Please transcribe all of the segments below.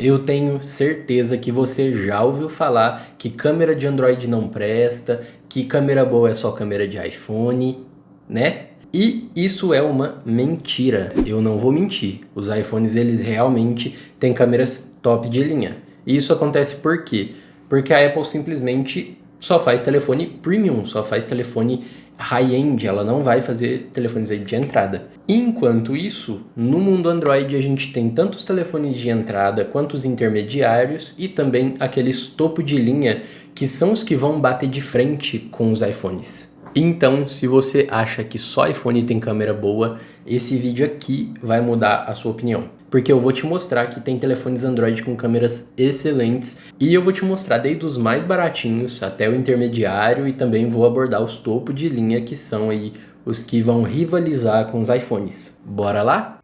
Eu tenho certeza que você já ouviu falar que câmera de Android não presta, que câmera boa é só câmera de iPhone, né? E isso é uma mentira. Eu não vou mentir. Os iPhones, eles realmente têm câmeras top de linha. E isso acontece por quê? Porque a Apple simplesmente só faz telefone premium, só faz telefone high-end, ela não vai fazer telefones aí de entrada. Enquanto isso, no mundo Android a gente tem tanto os telefones de entrada quanto os intermediários e também aqueles topo de linha que são os que vão bater de frente com os iPhones. Então, se você acha que só iPhone tem câmera boa, esse vídeo aqui vai mudar a sua opinião. Porque eu vou te mostrar que tem telefones Android com câmeras excelentes e eu vou te mostrar desde os mais baratinhos até o intermediário e também vou abordar os topo de linha que são aí os que vão rivalizar com os iPhones. Bora lá?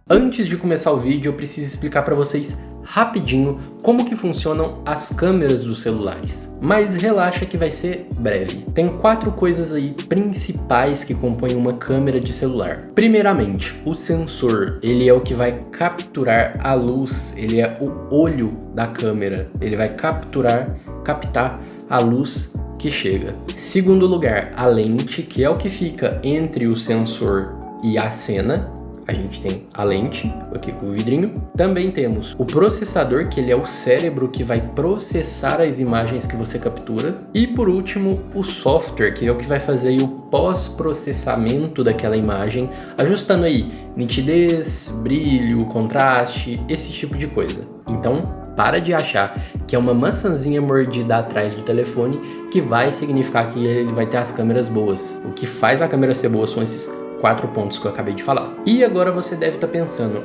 Antes de começar o vídeo, eu preciso explicar para vocês rapidinho como que funcionam as câmeras dos celulares. Mas relaxa que vai ser breve. Tem 4 coisas aí principais que compõem uma câmera de celular. Primeiramente, o sensor. Ele é o que vai capturar a luz, ele é o olho da câmera. Ele vai captar a luz que chega. Segundo lugar, a lente, que é o que fica entre o sensor e a cena. A gente tem a lente, aqui com o vidrinho. Também temos o processador, que ele é o cérebro que vai processar as imagens que você captura. E por último, o software, que é o que vai fazer o pós-processamento daquela imagem, ajustando aí nitidez, brilho, contraste, esse tipo de coisa. Então, para de achar que é uma maçãzinha mordida atrás do telefone que vai significar que ele vai ter as câmeras boas. O que faz a câmera ser boa são esses 4 pontos que eu acabei de falar. E agora você deve estar pensando,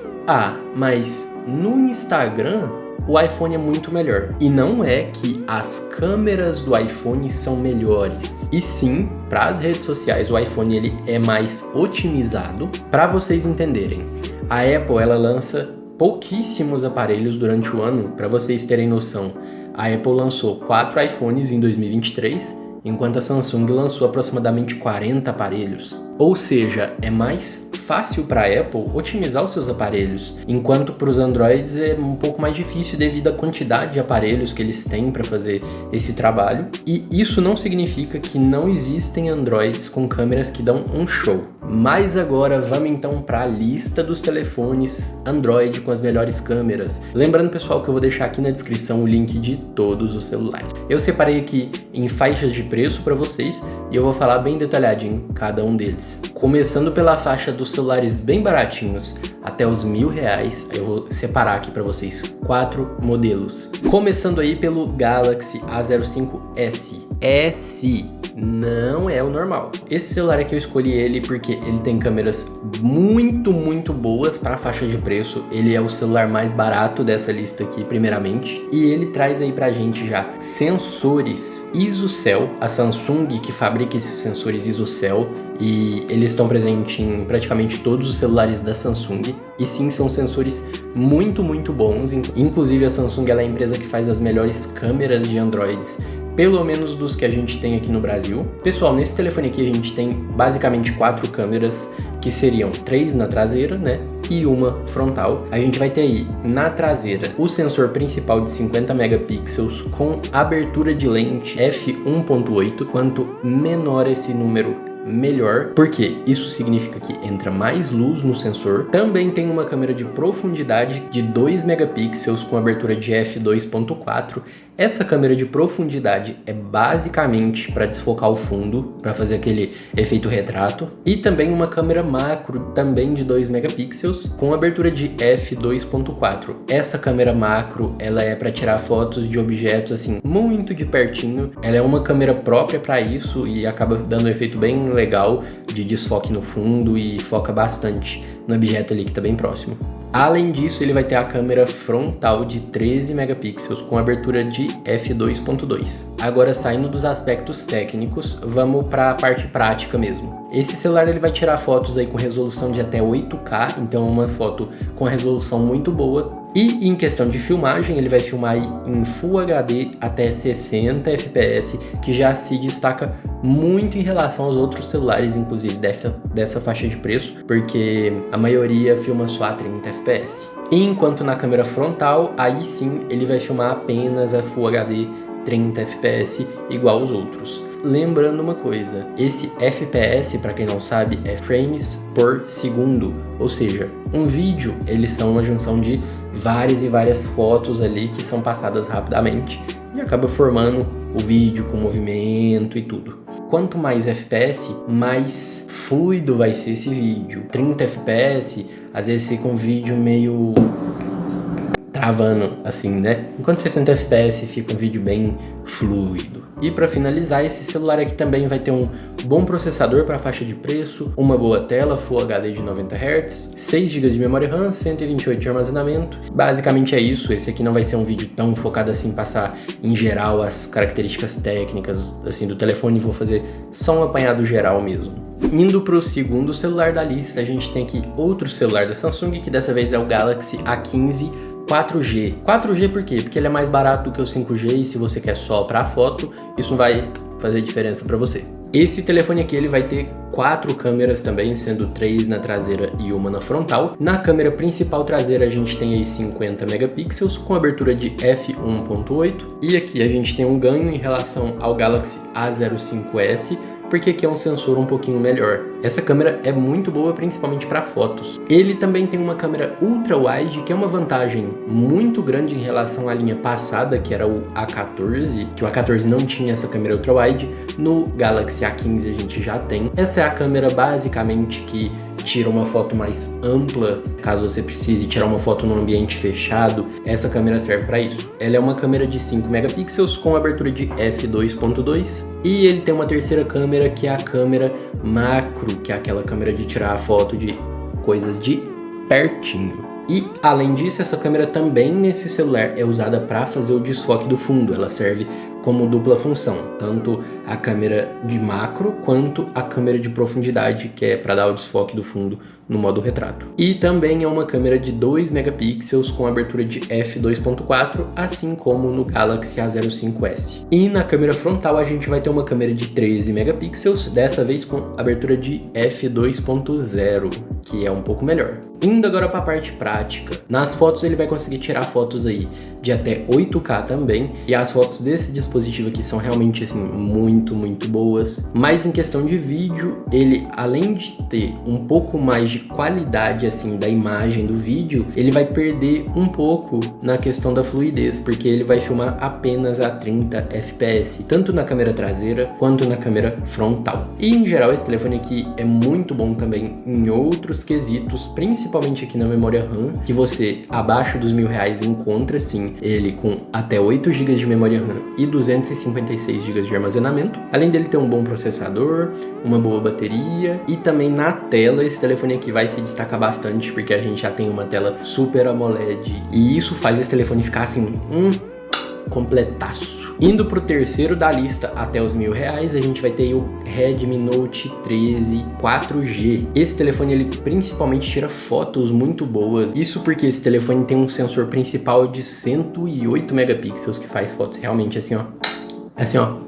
mas no Instagram o iPhone é muito melhor. E não é que as câmeras do iPhone são melhores. E sim, para as redes sociais o iPhone ele é mais otimizado. Para vocês entenderem, a Apple ela lança pouquíssimos aparelhos durante o ano. Para vocês terem noção, a Apple lançou 4 iPhones em 2023, enquanto a Samsung lançou aproximadamente 40 aparelhos. Ou seja, é mais fácil para a Apple otimizar os seus aparelhos, enquanto para os Androids é um pouco mais difícil devido à quantidade de aparelhos que eles têm para fazer esse trabalho. E isso não significa que não existem Androids com câmeras que dão um show. Mas agora vamos então para a lista dos telefones Android com as melhores câmeras. Lembrando, pessoal, que eu vou deixar aqui na descrição o link de todos os celulares. Eu separei aqui em faixas de preço para vocês e eu vou falar bem detalhadinho cada um deles. Começando pela faixa dos celulares bem baratinhos até os R$1.000, eu vou separar aqui para vocês 4 modelos. Começando aí pelo Galaxy A05s. S não é o normal. Esse celular aqui eu escolhi ele porque ele tem câmeras muito boas para a faixa de preço. Ele é o celular mais barato dessa lista aqui, primeiramente. E ele traz aí pra gente já sensores ISOCELL, a Samsung que fabrica esses sensores ISOCELL. E eles estão presentes em praticamente todos os celulares da Samsung. E sim, são sensores muito bons. Inclusive a Samsung ela é a empresa que faz as melhores câmeras de Androids, pelo menos dos que a gente tem aqui no Brasil. Pessoal, nesse telefone aqui a gente tem basicamente 4 câmeras, que seriam 3 na traseira, né? E uma frontal. A gente vai ter aí na traseira o sensor principal de 50 megapixels com abertura de lente f1.8. Quanto menor esse número, melhor, porque isso significa que entra mais luz no sensor. Também tem uma câmera de profundidade de 2 megapixels com abertura de f2.4. Essa câmera de profundidade é basicamente para desfocar o fundo, para fazer aquele efeito retrato. E também uma câmera macro, também de 2 megapixels, com abertura de f2.4. Essa câmera macro, ela é para tirar fotos de objetos assim, muito de pertinho. Ela é uma câmera própria para isso e acaba dando um efeito bem legal de desfoque no fundo e foca bastante no objeto ali que está bem próximo. Além disso, ele vai ter a câmera frontal de 13 megapixels com abertura de f2.2. Agora, saindo dos aspectos técnicos, vamos para a parte prática mesmo. Esse celular ele vai tirar fotos aí com resolução de até 8K, então uma foto com resolução muito boa. E em questão de filmagem, ele vai filmar aí em Full HD até 60 fps, que já se destaca muito em relação aos outros celulares, inclusive dessa faixa de preço, porque a maioria filma só a 30 fps. Enquanto na câmera frontal, aí sim ele vai filmar apenas a Full HD 30 fps igual aos outros. Lembrando uma coisa, esse FPS, para quem não sabe, é frames por segundo, ou seja, um vídeo, eles são uma junção de várias e várias fotos ali que são passadas rapidamente e acaba formando o vídeo com movimento e tudo. Quanto mais FPS, mais fluido vai ser esse vídeo. 30 FPS, às vezes fica um vídeo meio travando, assim, né? Enquanto 60 FPS fica um vídeo bem fluido. E para finalizar, esse celular aqui também vai ter um bom processador para faixa de preço, uma boa tela Full HD de 90 Hz, 6 GB de memória RAM, 128 de armazenamento. Basicamente é isso. Esse aqui não vai ser um vídeo tão focado assim, passar em geral as características técnicas assim do telefone, vou fazer só um apanhado geral mesmo. Indo para o segundo celular da lista, a gente tem aqui outro celular da Samsung, que dessa vez é o Galaxy A15 4G. 4G por quê? Porque ele é mais barato do que o 5G e se você quer só para foto, isso não vai fazer diferença para você. Esse telefone aqui ele vai ter 4 câmeras também, sendo 3 na traseira e uma na frontal. Na câmera principal traseira a gente tem aí 50 megapixels com abertura de f1.8 e aqui a gente tem um ganho em relação ao Galaxy A05s, porque aqui é um sensor um pouquinho melhor. Essa câmera é muito boa, principalmente para fotos. Ele também tem uma câmera ultra wide, que é uma vantagem muito grande em relação à linha passada, que era o A14, que o A14 não tinha essa câmera ultra wide. No Galaxy A15 a gente já tem. Essa é a câmera basicamente que tira uma foto mais ampla, caso você precise tirar uma foto num ambiente fechado, essa câmera serve para isso. Ela é uma câmera de 5 megapixels com abertura de f2.2 e ele tem uma terceira câmera que é a câmera macro, que é aquela câmera de tirar a foto de coisas de pertinho. E, além disso, essa câmera também nesse celular é usada para fazer o desfoque do fundo. Ela serve como dupla função, tanto a câmera de macro quanto a câmera de profundidade, que é para dar o desfoque do fundo no modo retrato. E também é uma câmera de 2 megapixels com abertura de f2.4, assim como no Galaxy A05s. E na câmera frontal a gente vai ter uma câmera de 13 megapixels, dessa vez com abertura de f2.0, que é um pouco melhor. Indo agora para a parte prática, nas fotos ele vai conseguir tirar fotos aí de até 8K também, e as fotos desse dispositivo aqui são realmente assim muito boas. Mas em questão de vídeo, ele além de ter um pouco mais de qualidade assim da imagem do vídeo, ele vai perder um pouco na questão da fluidez, porque ele vai filmar apenas a 30 fps, tanto na câmera traseira quanto na câmera frontal. E em geral esse telefone aqui é muito bom também em outros quesitos, principalmente aqui na memória RAM, que você abaixo dos R$1.000 encontra sim ele com até 8 GB de memória RAM e 256 GB de armazenamento. Além dele ter um bom processador, uma boa bateria e também na tela esse telefone aqui vai se destacar bastante, porque a gente já tem uma tela Super AMOLED e isso faz esse telefone ficar assim, completaço. Indo pro terceiro da lista até os R$1.000, a gente vai ter o Redmi Note 13 4G. Esse telefone ele principalmente tira fotos muito boas. Isso porque esse telefone tem um sensor principal de 108 megapixels que faz fotos realmente assim, ó.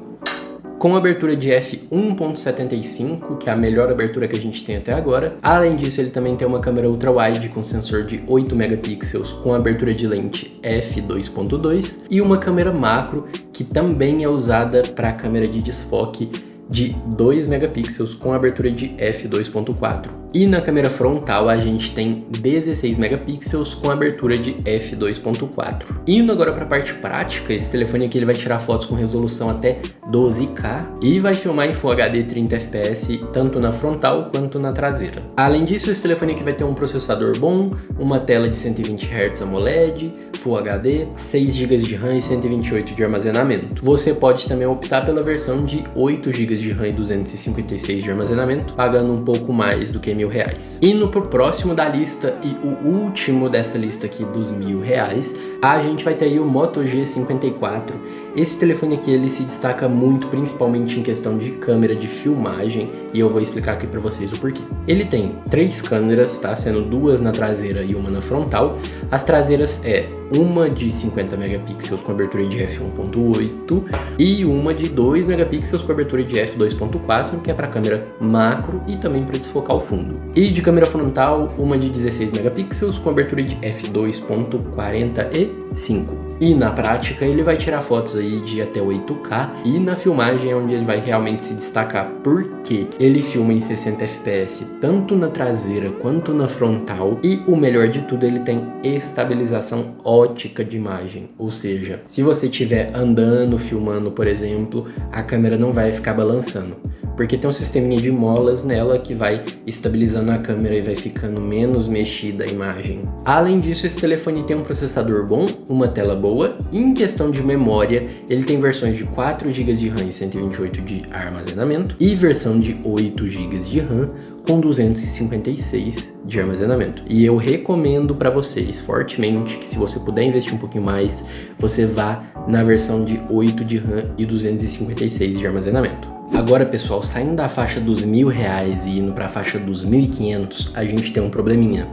Com abertura de f1.75, que é a melhor abertura que a gente tem até agora. Além disso, ele também tem uma câmera ultra-wide com sensor de 8 megapixels com abertura de lente f2.2 e uma câmera macro que também é usada para câmera de desfoque de 2 megapixels com abertura de f2.4. E na câmera frontal a gente tem 16 megapixels com abertura de f2.4. Indo agora para a parte prática, esse telefone aqui ele vai tirar fotos com resolução até 12K e vai filmar em Full HD 30 fps tanto na frontal quanto na traseira. Além disso, esse telefone aqui vai ter um processador bom, uma tela de 120 Hz AMOLED, Full HD, 6 GB de RAM e 128 de armazenamento. Você pode também optar pela versão de 8 GB de RAM e 256 de armazenamento, pagando um pouco mais do que R$1.000. Indo pro próximo da lista e o último dessa lista aqui dos R$1.000, a gente vai ter aí o Moto G54. Esse telefone aqui ele se destaca muito, principalmente em questão de câmera de filmagem. e eu vou explicar aqui para vocês o porquê. Ele tem 3 câmeras, tá? Sendo 2 na traseira e uma na frontal. As traseiras é uma de 50 megapixels com abertura de f1.8 e uma de 2 megapixels com abertura de f2.4, que é para câmera macro e também para desfocar o fundo. E de câmera frontal, uma de 16 megapixels com abertura de f2.45. E na prática ele vai tirar fotos aí de até 8K e na filmagem é onde ele vai realmente se destacar, porque ele filma em 60 fps tanto na traseira quanto na frontal e o melhor de tudo, ele tem estabilização ótica de imagem, ou seja, se você estiver andando, filmando, por exemplo, a câmera não vai ficar balançando, porque tem um sisteminha de molas nela que vai estabilizando a câmera e vai ficando menos mexida a imagem. Além disso, esse telefone tem um processador bom, uma tela boa, e em questão de memória, ele tem versões de 4 GB de RAM e 128 de armazenamento, e versão de 8 GB de RAM com 256 de armazenamento. E eu recomendo para vocês fortemente que, se você puder investir um pouquinho mais, você vá na versão de 8 de RAM e 256 de armazenamento. Agora, pessoal, saindo da faixa dos R$1.000 e indo para a faixa dos 1.500, a gente tem um probleminha.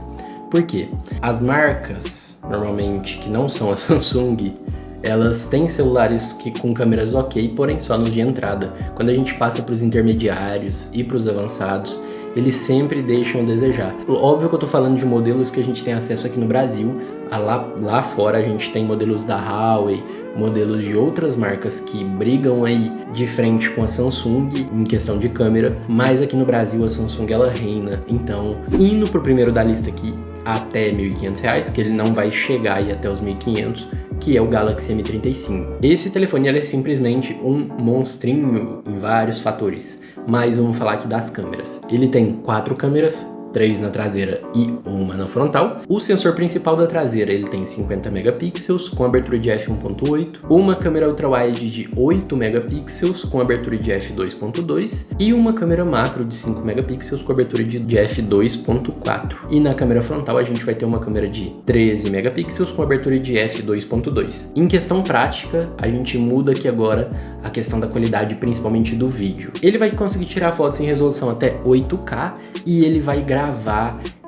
Por quê? As marcas, normalmente, que não são a Samsung, elas têm celulares com câmeras ok, porém só no de entrada. Quando a gente passa para os intermediários e para os avançados, eles sempre deixam a desejar. Óbvio que eu tô falando de modelos que a gente tem acesso aqui no Brasil. Lá fora a gente tem modelos da Huawei, modelos de outras marcas que brigam aí de frente com a Samsung em questão de câmera, mas aqui no Brasil a Samsung ela reina. Então, indo pro primeiro da lista aqui, até R$1.500, que ele não vai chegar aí até os 1.500, que é o Galaxy M35. Esse telefone ele é simplesmente um monstrinho em vários fatores, mas vamos falar aqui das câmeras. Ele tem 4 câmeras, 3 na traseira e uma na frontal. O sensor principal da traseira ele tem 50 megapixels com abertura de f1.8, uma câmera ultra-wide de 8 megapixels com abertura de f2.2 e uma câmera macro de 5 megapixels com abertura de f2.4. E na câmera frontal a gente vai ter uma câmera de 13 megapixels com abertura de f2.2. Em questão prática, a gente muda aqui agora a questão da qualidade, principalmente do vídeo. Ele vai conseguir tirar fotos em resolução até 8K e ele vai gravar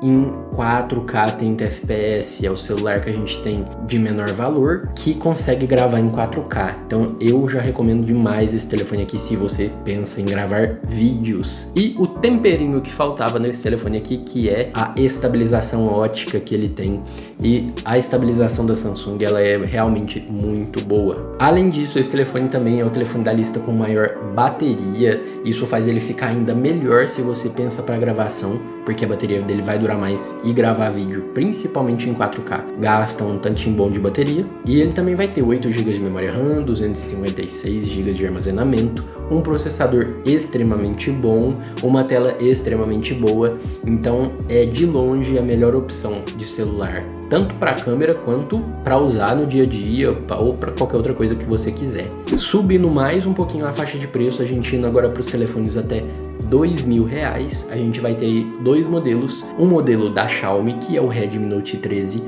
em 4K 30 fps, é o celular que a gente tem de menor valor que consegue gravar em 4K. Então eu já recomendo demais esse telefone aqui se você pensa em gravar vídeos. E o temperinho que faltava nesse telefone aqui, que é a estabilização ótica que ele tem, e a estabilização da Samsung ela é realmente muito boa. Além disso, esse telefone também é o telefone da lista com maior bateria. Isso faz ele ficar ainda melhor se você pensa para gravação, porque a bateria dele vai durar mais e gravar vídeo, principalmente em 4K, gasta um tantinho bom de bateria. E ele também vai ter 8 GB de memória RAM, 256 GB de armazenamento, um processador extremamente bom, uma tela extremamente boa. Então é de longe a melhor opção de celular, tanto para câmera quanto para usar no dia a dia ou para qualquer outra coisa que você quiser. Subindo mais um pouquinho a faixa de preço, a gente indo agora para os telefones até R$2.000, a gente vai ter 2 modelos. Um modelo da Xiaomi, que é o Redmi Note 13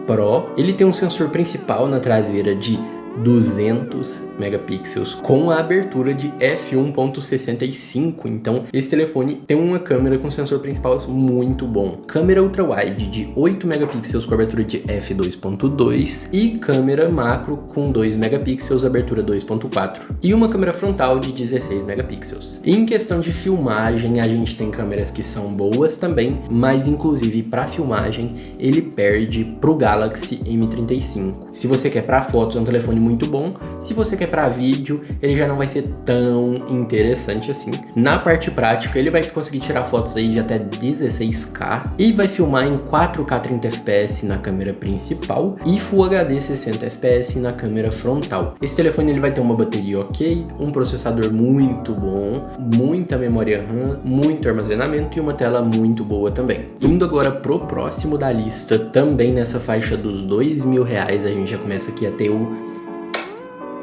Pro. Ele tem um sensor principal na traseira de 200 megapixels com a abertura de f1.65. Então esse telefone tem uma câmera com sensor principal muito bom, câmera ultra-wide de 8 megapixels com abertura de f2.2 e câmera macro com 2 megapixels, abertura 2.4, e uma câmera frontal de 16 megapixels. Em questão de filmagem, a gente tem câmeras que são boas também, mas inclusive para filmagem ele perde pro Galaxy M35. Se você quer para fotos, é um telefone muito bom. Se você quer para vídeo, ele já não vai ser tão interessante assim. Na parte prática, ele vai conseguir tirar fotos aí de até 16K e vai filmar em 4K 30 fps na câmera principal e Full HD 60 fps na câmera frontal. Esse telefone ele vai ter uma bateria ok, um processador muito bom, muita memória RAM, muito armazenamento e uma tela muito boa também. Indo agora pro próximo da lista, também nessa faixa dos R$2.000, a gente já começa aqui a ter o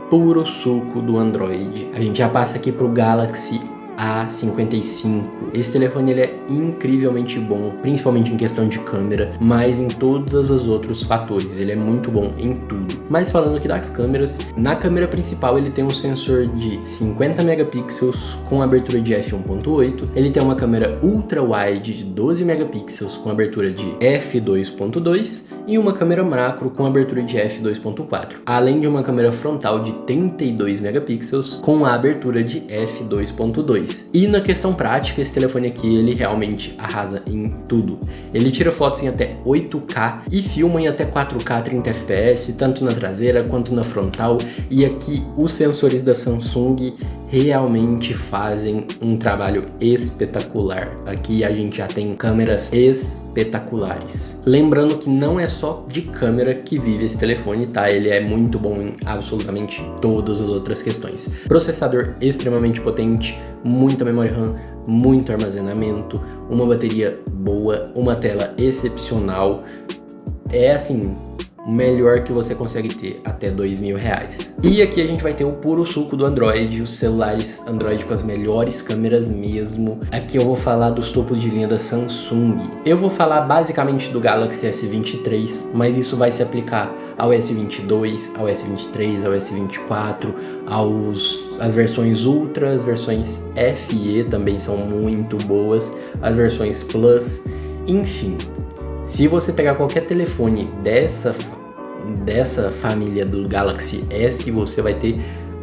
puro suco do Android. A gente já passa aqui pro Galaxy A55. Esse telefone ele é incrivelmente bom, principalmente em questão de câmera, mas em todos os outros fatores, ele é muito bom em tudo. Mas falando aqui das câmeras, na câmera principal ele tem um sensor de 50 megapixels com abertura de f1.8, ele tem uma câmera ultra wide de 12 megapixels com abertura de f2.2 e uma câmera macro com abertura de f2.4, além de uma câmera frontal de 32 megapixels com a abertura de f2.2. E na questão prática, esse telefone aqui ele realmente arrasa em tudo. Ele tira fotos em até 8K e filma em até 4K 30 fps, tanto na traseira quanto na frontal, e aqui os sensores da Samsung realmente fazem um trabalho espetacular. Aqui a gente já tem câmeras espetaculares. Lembrando que não é só de câmera que vive esse telefone, tá? Ele é muito bom em absolutamente todas as outras questões. Processador extremamente potente, muita memória RAM, muito armazenamento, uma bateria boa, uma tela excepcional. É assim, o melhor que você consegue ter até R$2.000. E aqui a gente vai ter o puro suco do Android, os celulares Android com as melhores câmeras mesmo. Aqui eu vou falar dos topos de linha da Samsung. Eu vou falar basicamente do Galaxy S23, mas isso vai se aplicar ao S22, ao S23, ao S24, as versões Ultra, as versões FE também são muito boas, as versões Plus, enfim. Se você pegar qualquer telefone dessa família do Galaxy S, você vai ter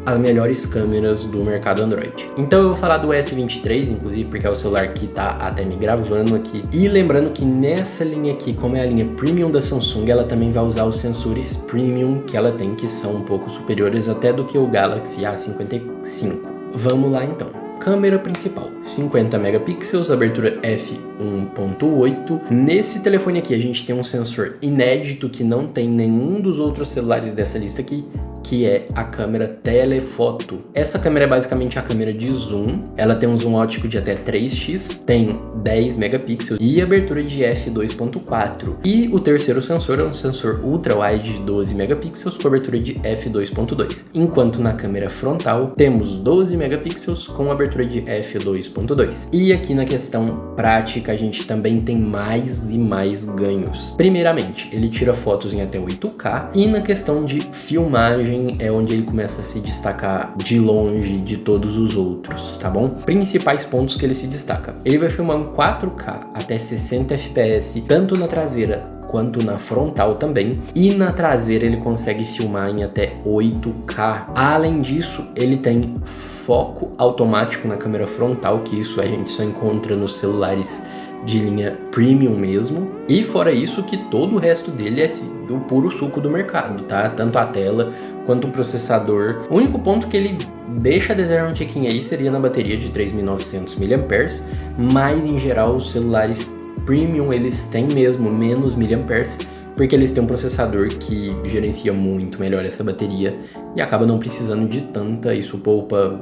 as melhores câmeras do mercado Android. Então eu vou falar do S23, inclusive, porque é o celular que tá até me gravando aqui. E lembrando que nessa linha aqui, como é a linha Premium da Samsung, ela também vai usar os sensores Premium que ela tem, que são um pouco superiores até do que o Galaxy A55. Vamos lá então. Câmera principal, 50 megapixels, abertura f1.8. Nesse telefone aqui a gente tem um sensor inédito que não tem nenhum dos outros celulares dessa lista aqui, que é a câmera telefoto. Essa câmera é basicamente a câmera de zoom, ela tem um zoom óptico de até 3x, tem 10 megapixels e abertura de f2.4. E o terceiro sensor é um sensor ultra wide de 12 megapixels com abertura de f2.2. Enquanto na câmera frontal temos 12 megapixels com abertura de f2.2. E aqui na questão prática a gente também tem mais e mais ganhos. Primeiramente, ele tira fotos em até 8K e na questão de filmagem é onde ele começa a se destacar de longe de todos os outros, tá bom? Principais pontos que ele se destaca. Ele vai filmar em 4K até 60 fps, tanto na traseira quanto na frontal também, e na traseira ele consegue filmar em até 8K. Além disso, ele tem foco automático na câmera frontal, que isso a gente só encontra nos celulares de linha Premium mesmo. E fora isso, que todo o resto dele é do puro suco do mercado, tá? Tanto a tela quanto o processador. O único ponto que ele deixa a desejar um tiquinho aí seria na bateria de 3.900 mAh, mas em geral os celulares Premium eles têm mesmo menos miliamperes, porque eles têm um processador que gerencia muito melhor essa bateria e acaba não precisando de tanta, isso poupa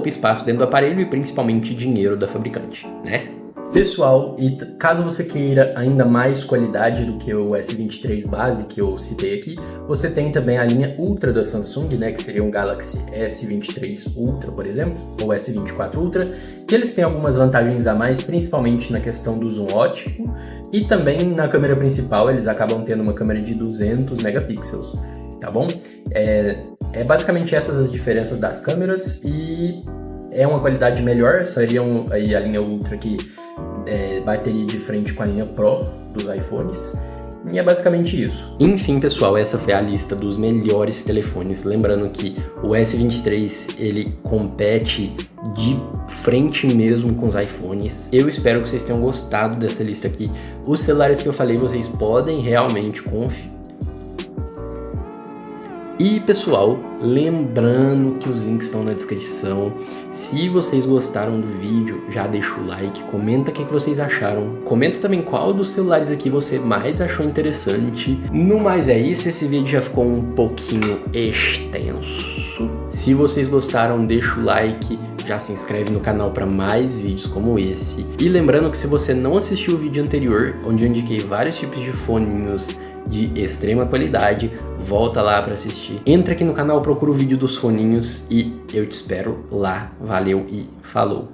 espaço dentro do aparelho e principalmente dinheiro da fabricante, né? Pessoal, e caso você queira ainda mais qualidade do que o S23 base que eu citei aqui, você tem também a linha Ultra da Samsung, né, que seria um Galaxy S23 Ultra, por exemplo, ou S24 Ultra, que eles têm algumas vantagens a mais, principalmente na questão do zoom óptico, e também na câmera principal eles acabam tendo uma câmera de 200 megapixels, tá bom? É basicamente essas as diferenças das câmeras e é uma qualidade melhor, seria aí a linha Ultra que bateria de frente com a linha Pro dos iPhones. E é basicamente isso. Enfim, pessoal, essa foi a lista dos melhores telefones. Lembrando que o S23 ele compete de frente mesmo com os iPhones. Eu espero que vocês tenham gostado dessa lista aqui. Os celulares que eu falei, vocês podem realmente confiar. E pessoal, lembrando que os links estão na descrição. Se vocês gostaram do vídeo, já deixa o like, comenta o que vocês acharam. Comenta também qual dos celulares aqui você mais achou interessante. No mais é isso, esse vídeo já ficou um pouquinho extenso. Se vocês gostaram, deixa o like, já se inscreve no canal para mais vídeos como esse. E lembrando que se você não assistiu o vídeo anterior, onde eu indiquei vários tipos de foninhos de extrema qualidade, volta lá para assistir. Entra aqui no canal, procura o vídeo dos foninhos e eu te espero lá. Valeu e falou!